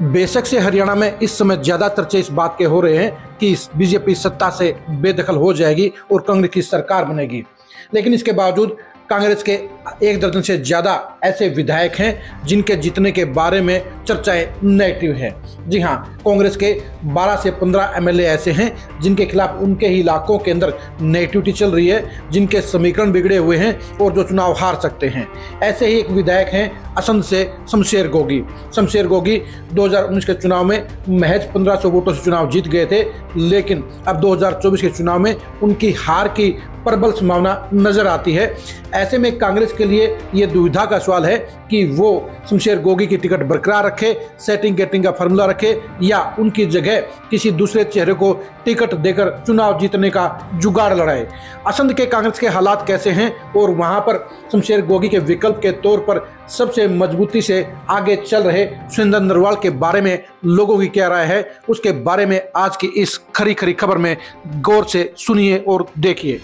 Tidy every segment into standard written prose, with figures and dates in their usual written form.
बेशक से हरियाणा में इस समय ज्यादा चर्चे इस बात के हो रहे हैं कि बीजेपी सत्ता से बेदखल हो जाएगी और कांग्रेस की सरकार बनेगी, लेकिन इसके बावजूद कांग्रेस के 1 दर्जन से ज्यादा ऐसे विधायक हैं जिनके जीतने के बारे में चर्चाएं नेगेटिव हैं। जी हां, कांग्रेस के 12 से 15 एमएलए ऐसे हैं जिनके खिलाफ उनके ही इलाकों के अंदर नेगेटिविटी चल रही है, जिनके समीकरण बिगड़े हुए हैं और जो चुनाव हार सकते हैं। ऐसे ही एक विधायक हैं असंध से शमशेर गोगी। शमशेर गोगी 2019 के चुनाव में महज 1500 वोटों से चुनाव जीत गए थे, लेकिन अब 2024 के चुनाव में उनकी हार की प्रबल संभावना नजर आती है। ऐसे में कांग्रेस के लिए यह दुविधा का सवाल है कि वो शमशेर गोगी की टिकट बरकरार रखे, सेटिंग गेटिंग का फॉर्मूला रखे, या उनकी जगह किसी दूसरे चेहरे को टिकट देकर चुनाव जीतने का जुगाड़ लड़ाए। असंध के कांग्रेस के हालात कैसे हैं और वहां पर शमशेर गोगी के विकल्प के तौर पर सबसे मजबूती से आगे चल रहे सुरेंद्र नरवाल के बारे में लोगों की क्या राय है, उसके बारे में आज की इस खरी खरी खबर में गौर से सुनिए और देखिए।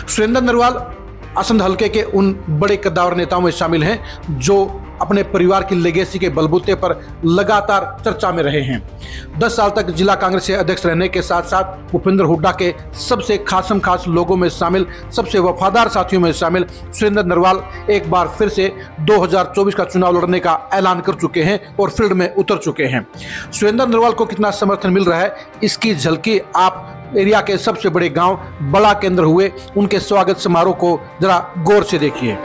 सुरेंद्र नरवाल असंध हलके के उन बड़े कद्दावर नेताओं में शामिल हैं जो अपने परिवार की लेगेसी के बलबूते पर लगातार चर्चा में रहे हैं। 10 साल तक जिला कांग्रेस के अध्यक्ष रहने के साथ साथ भूपेंद्र हुड्डा के सबसे खास लोगों में शामिल, सबसे वफादार साथियों में शामिल सुरेंद्र नरवाल एक बार फिर से 2024 का चुनाव लड़ने का ऐलान कर चुके हैं और फील्ड में उतर चुके हैं। सुरेंद्र नरवाल को कितना समर्थन मिल रहा है, इसकी झलकी आप एरिया के सबसे बड़े गांव बड़ा के अंदर हुए उनके स्वागत समारोह को जरा गौर से देखिए।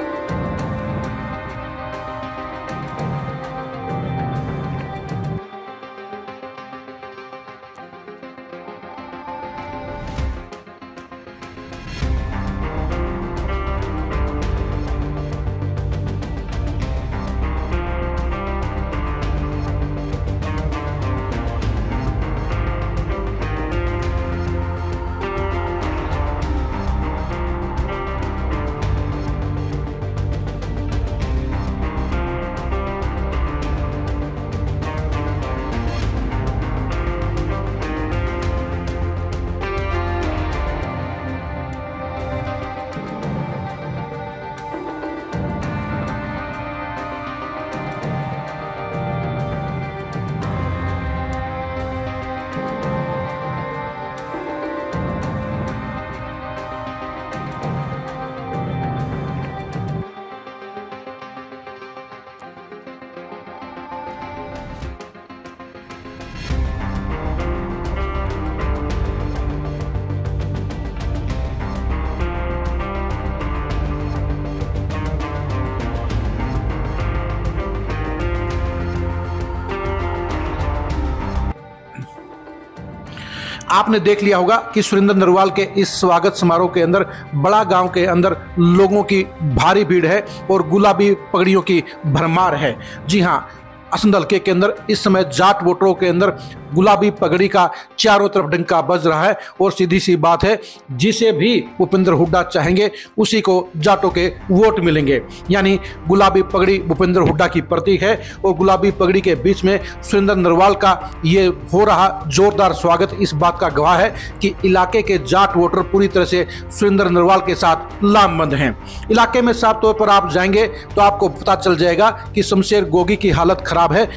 आपने देख लिया होगा कि सुरेंद्र नरवाल के इस स्वागत समारोह के अंदर बड़ा गांव के अंदर लोगों की भारी भीड़ है और गुलाबी पगड़ियों की भरमार है। जी हां, असंध हलके के अंदर इस समय जाट वोटरों के अंदर गुलाबी पगड़ी का चारों तरफ डंका बज रहा है और सीधी सी बात है, जिसे भी भूपेंद्र हुड्डा चाहेंगे उसी को जाटों के वोट मिलेंगे। यानी गुलाबी पगड़ी भूपेंद्र हुड्डा की प्रतीक है और गुलाबी पगड़ी के बीच में सुरेंद्र नरवाल का ये हो रहा जोरदार स्वागत इस बात का गवाह है कि इलाके के जाट वोटर पूरी तरह से सुरेंद्र नरवाल के साथ लामबंद हैं। इलाके में साफ तौर पर आप जाएंगे तो आपको पता चल जाएगा कि शमशेर गोगी की हालत खराब है।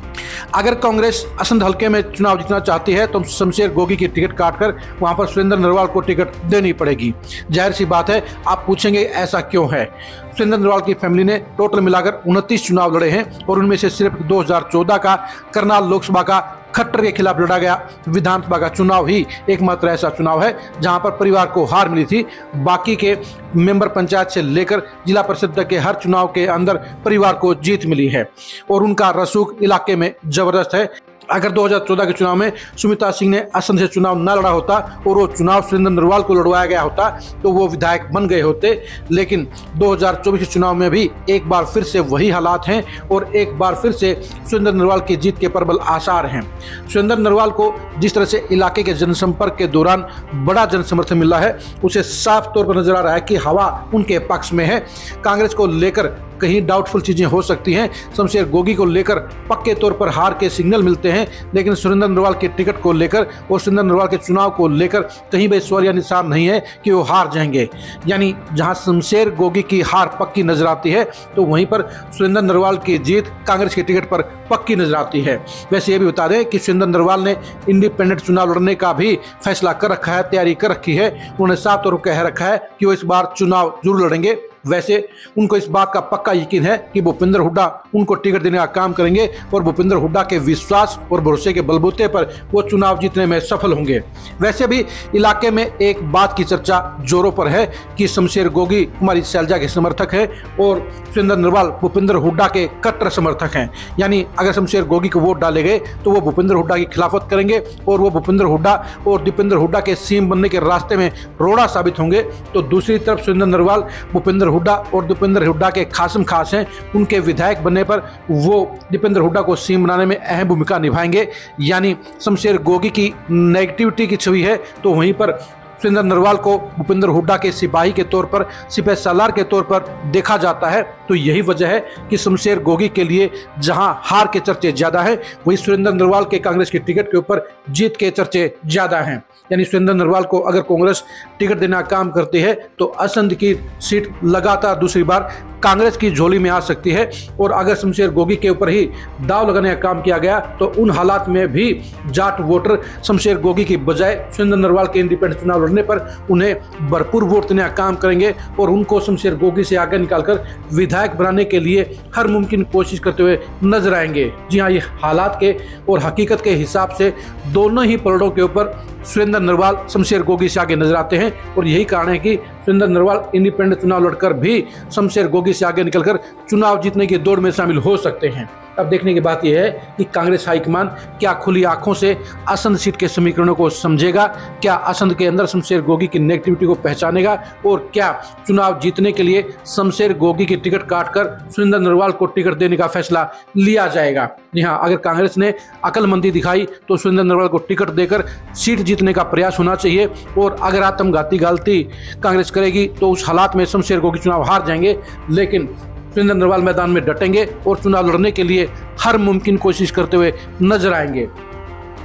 अगर कांग्रेस असंध हलके में चुनाव जीतना चाहती है तो शमशेर गोगी की टिकट काटकर वहां पर सुरेंद्र नरवाल को टिकट देनी पड़ेगी। जाहिर सी बात है, आप पूछेंगे ऐसा क्यों है। सुरेंद्र नरवाल की फैमिली ने टोटल मिलाकर 29 चुनाव लड़े हैं और उनमें से सिर्फ 2014 का करनाल लोकसभा का खट्टर के खिलाफ लड़ा गया विधानसभा का चुनाव ही एकमात्र ऐसा चुनाव है जहां पर परिवार को हार मिली थी। बाकी के मेंबर पंचायत से लेकर जिला परिषद तक के हर चुनाव के अंदर परिवार को जीत मिली है और उनका रसूख इलाके में जबरदस्त है। अगर 2014 के चुनाव में सुमित्रा सिंह ने असंध से चुनाव न लड़ा होता और वो चुनाव सुरेंद्र नरवाल को लड़वाया गया होता तो वो विधायक बन गए होते, लेकिन 2024 के चुनाव में भी एक बार फिर से वही हालात हैं और एक बार फिर से सुरेंद्र नरवाल की जीत के प्रबल आसार हैं। सुरेंद्र नरवाल को जिस तरह से इलाके के जनसंपर्क के दौरान बड़ा जनसमर्थन मिला है, उसे साफ तौर पर नजर आ रहा है कि हवा उनके पक्ष में है। कांग्रेस को लेकर कहीं डाउटफुल चीजें हो सकती हैं, शमशेर गोगी को लेकर पक्के तौर पर हार के सिग्नल मिलते सकते हैं, लेकिन सुरेंद्र नरवाल के टिकट को लेकर और सुरेंद्र नरवाल के चुनाव को लेकर कहीं भी स्वर या निशान नहीं है कि वो हार जाएंगे। यानी जहां शमशेर गोगी की हार पक्की नजर आती है, तो वहीं पर सुरेंद्र नरवाल की जीत कांग्रेस के टिकट पर पक्की नजर आती है। वैसे ये भी बता दें कि सुरेंद्र नरवाल ने इंडिपेंडेंट चुनाव लड़ने का भी फैसला कर रखा है, तैयारी कर रखी है। उन्होंने साफ तौर पर कह रखा है कि वो इस बार चुनाव जरूर लड़ेंगे। वैसे उनको इस बात का पक्का यकीन है कि भूपेंद्र हुड्डा उनको टिकट देने का काम करेंगे और भूपेंद्र हुड्डा के विश्वास और भरोसे के बलबूते पर वो चुनाव जीतने में सफल होंगे। वैसे भी इलाके में एक बात की चर्चा जोरों पर है कि शमशेर गोगी कुमारी शैलजा के समर्थक है और सुरेंद्र नरवाल भूपेंद्र हुड्डा के कट्टर समर्थक हैं। यानी अगर शमशेर गोगी को वोट डाले गए तो वो भूपेंद्र हुड्डा की खिलाफत करेंगे और वो भूपेंद्र हुड्डा और दीपेंद्र हुड्डा के सीएम बनने के रास्ते में रोड़ा साबित होंगे। तो दूसरी तरफ सुरेंद्र नरवाल भूपेंद्र हुड्डा और दीपेंद्र हुड्डा के खासम खास हैं, उनके विधायक बनने पर वो दीपेंद्र हुड्डा को सीएम बनाने में अहम भूमिका निभाएंगे। यानी शमशेर गोगी की नेगेटिविटी की छवि है, तो वहीं पर सुरेंद्र नरवाल को भूपेंद्र हुड्डा के सिपाही के तौर पर, सिपह सालार के तौर पर देखा जाता है। तो यही वजह है कि शमशेर गोगी के लिए जहां हार के चर्चे ज्यादा हैं, वहीं सुरेंद्र नरवाल के कांग्रेस के टिकट के ऊपर जीत के चर्चे ज्यादा हैं। यानी सुरेंद्र नरवाल को अगर कांग्रेस टिकट देना काम करती है तो असंध की सीट लगातार दूसरी बार कांग्रेस की झोली में आ सकती है। और अगर शमशेर गोगी के ऊपर ही दाव लगाने का काम किया गया तो उन हालात में भी जाट वोटर शमशेर गोगी की बजाय सुरेंद्र नरवाल के इंडिपेंडेंट चुनाव लड़ने पर उन्हें भरपूर वोट देने का काम करेंगे और उनको शमशेर गोगी से आगे निकालकर विधायक बनाने के लिए हर मुमकिन कोशिश करते हुए नजर आएंगे। जी हाँ, ये हालात के और हकीकत के हिसाब से दोनों ही पलड़ों के ऊपर सुरेंद्र नरवाल शमशेर गोगी से आगे नजर आते हैं और यही कारण है कि सुरेंद्र नरवाल इंडिपेंडेंट चुनाव लड़कर भी शमशेर गोगी से आगे निकलकर चुनाव जीतने की दौड़ में शामिल हो सकते हैं। अब देखने की बात यह है कि कांग्रेस हाईकमान क्या खुली आंखों से असंध सीट के समीकरणों को समझेगा, क्या असंध के अंदर शमशेर गोगी की नेगेटिविटी को पहचानेगा और क्या चुनाव जीतने के लिए शमशेर गोगी की टिकट काटकर सुरेंद्र नरवाल को टिकट देने का फैसला लिया जाएगा। जी हाँ, अगर कांग्रेस ने अकलमंदी दिखाई तो सुरेंद्र नरवाल को टिकट देकर सीट जीतने का प्रयास होना चाहिए और अगर आत्मघाती गलती कांग्रेस करेगी तो उस हालात में शमशेर गोगी चुनाव हार जाएंगे। लेकिन सुरेंद्र नरवाल मैदान में डटेंगे और चुनाव लड़ने के लिए हर मुमकिन कोशिश करते हुए नजर आएंगे।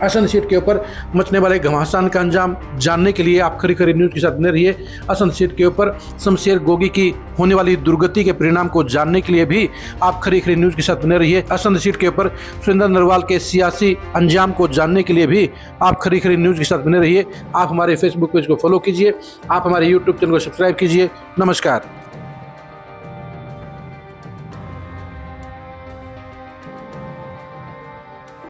असंध सीट के ऊपर मचने वाले घमासान का अंजाम जानने के लिए आप खरी खरी न्यूज़ के साथ बने रहिए। असंध सीट के ऊपर शमशेर गोगी की होने वाली दुर्गति के परिणाम को जानने के लिए भी आप खरी खरी न्यूज़ के साथ बने रहिए। असंध सीट के ऊपर सुरेंद्र नरवाल के सियासी अंजाम को जानने के लिए भी आप खरी खरी न्यूज़ के साथ बने रहिए। आप हमारे फेसबुक पेज को फॉलो कीजिए, आप हमारे यूट्यूब चैनल को सब्सक्राइब कीजिए। नमस्कार।